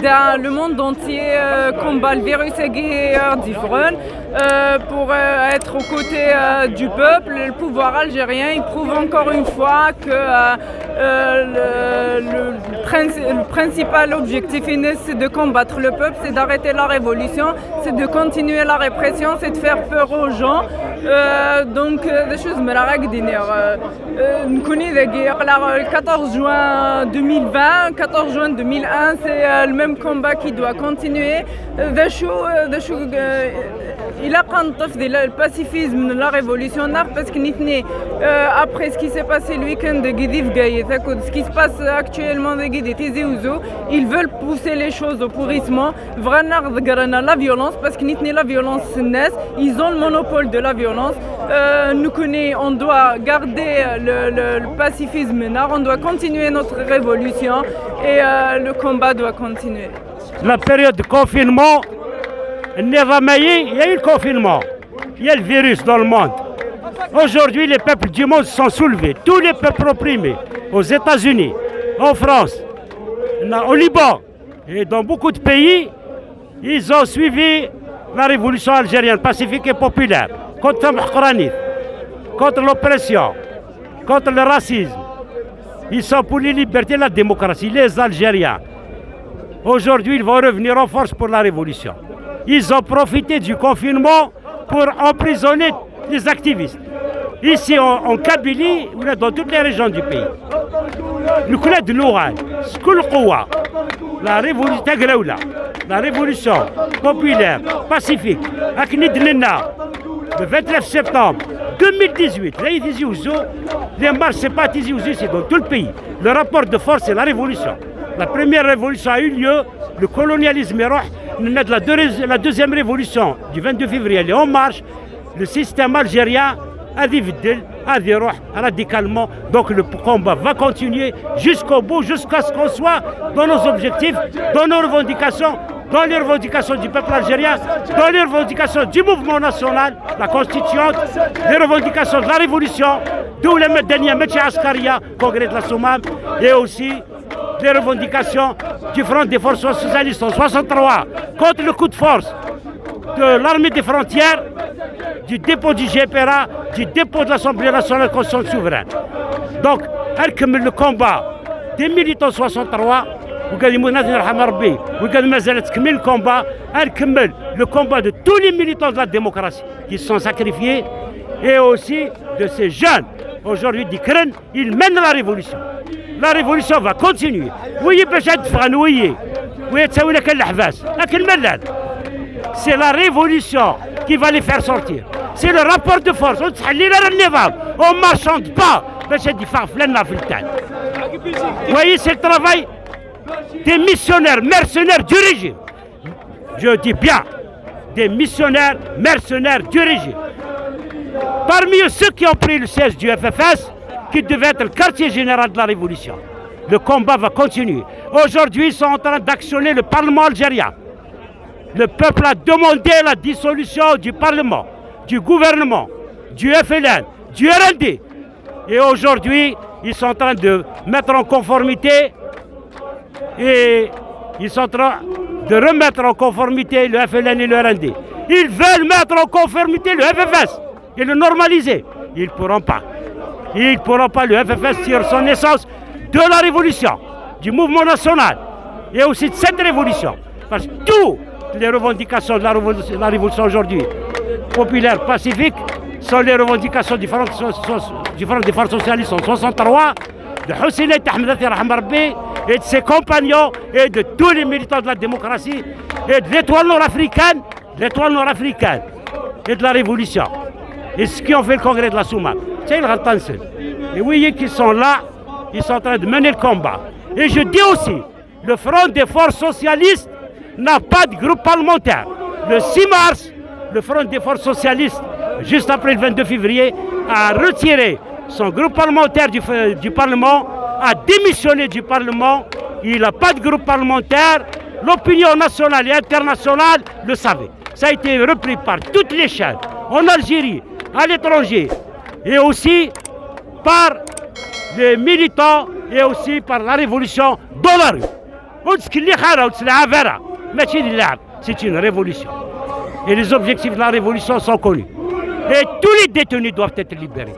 le monde entier combat le virus et guerre différents pour être aux côtés du peuple. Le pouvoir algérien il prouve encore une fois que le principal objectif c'est de combattre le peuple, c'est d'arrêter la révolution, c'est de continuer la répression, c'est de faire peur aux gens. Donc des choses nous connaissons le 14 juin 2020, 14 juin 2001, c'est le même combat qui doit continuer. Il a pris le pacifisme de la révolution parce que après ce qui s'est passé le week-end de Guédif Gaït, ce qui se passe actuellement de Guédif Tizi Ouzou, ils veulent pousser les choses au pourrissement, vraiment la violence parce que la violence naît, ils ont le monopole de la violence. Nous connaissons, on doit garder le pacifisme, on doit continuer notre révolution et le combat doit continuer. La période de confinement, il y a eu le confinement, il y a le virus dans le monde. Aujourd'hui, les peuples du monde se sont soulevés, tous les peuples opprimés, aux États-Unis, en France, au Liban et dans beaucoup de pays, ils ont suivi la révolution algérienne pacifique et populaire contre l'Ukraine, contre l'oppression, contre le racisme. Ils sont pour les libertés et la démocratie, les Algériens. Aujourd'hui, ils vont revenir en force pour la révolution. Ils ont profité du confinement pour emprisonner les activistes. Ici en Kabylie, ou dans toutes les régions du pays. Nous connaissons la révolution populaire, pacifique, le 29 septembre 2018, les marches, c'est pas Tizi Ouzou, c'est dans tout le pays. Le rapport de force, c'est la révolution. La première révolution a eu lieu, le colonialisme est roi. La deuxième révolution du 22 février, elle est en marche. Le système algérien a divisé, radicalement. Donc le combat va continuer jusqu'au bout, jusqu'à ce qu'on soit dans nos objectifs, dans nos revendications, dans les revendications du peuple algérien, dans les revendications du mouvement national, la constituante, les revendications de la révolution, d'où les Medenia, Métier Askaria, congrès de la Soumam, et aussi les revendications du Front des forces socialistes en 63 contre le coup de force de l'armée des frontières, du dépôt du GPRA, du dépôt de l'Assemblée nationale constitutionnelle souveraine. Donc, le combat des militants 63, le combat de tous les militants de la démocratie qui se sont sacrifiés et aussi de ces jeunes aujourd'hui d'Ukraine, ils mènent la révolution. La révolution va continuer. C'est la révolution qui va les faire sortir. C'est le rapport de force. On ne marchande pas. Vous voyez, c'est le travail des missionnaires, mercenaires du régime. Je dis bien, des missionnaires, mercenaires du régime. Parmi eux, ceux qui ont pris le siège du FFS, qui devait être le quartier général de la révolution. Le combat va continuer. Aujourd'hui, ils sont en train d'actionner le Parlement algérien. Le peuple a demandé la dissolution du Parlement, du gouvernement, du FLN, du RND. Et aujourd'hui, ils sont en train de mettre en conformité et ils sont en train de remettre en conformité le FLN et le RND. Ils veulent mettre en conformité le FFS et le normaliser. Ils ne pourront pas. Ils ne pourront pas. Le FFS tire son essence de la révolution, du mouvement national et aussi de cette révolution. Parce que toutes les revendications de la révolution aujourd'hui, populaire, pacifique, sont les revendications du Front des forces socialistes en 63, de Hussein Ahmed Rahmarbi et de ses compagnons et de tous les militants de la démocratie et de l'étoile nord-africaine et de la révolution. Et ce qui ont fait le congrès de la Soumam. C'est le Rantansen. Et oui, qui sont là, ils sont en train de mener le combat. Et je dis aussi, le Front des forces socialistes n'a pas de groupe parlementaire. Le 6 mars, le Front des forces socialistes, juste après le 22 février, a retiré son groupe parlementaire du Parlement, a démissionné du Parlement. Il n'a pas de groupe parlementaire. L'opinion nationale et internationale le savait. Ça a été repris par toutes les chaînes, en Algérie, à l'étranger, et aussi par les militants, et aussi par la révolution dans la rue. C'est une révolution. Et les objectifs de la révolution sont connus. Et tous les détenus doivent être libérés.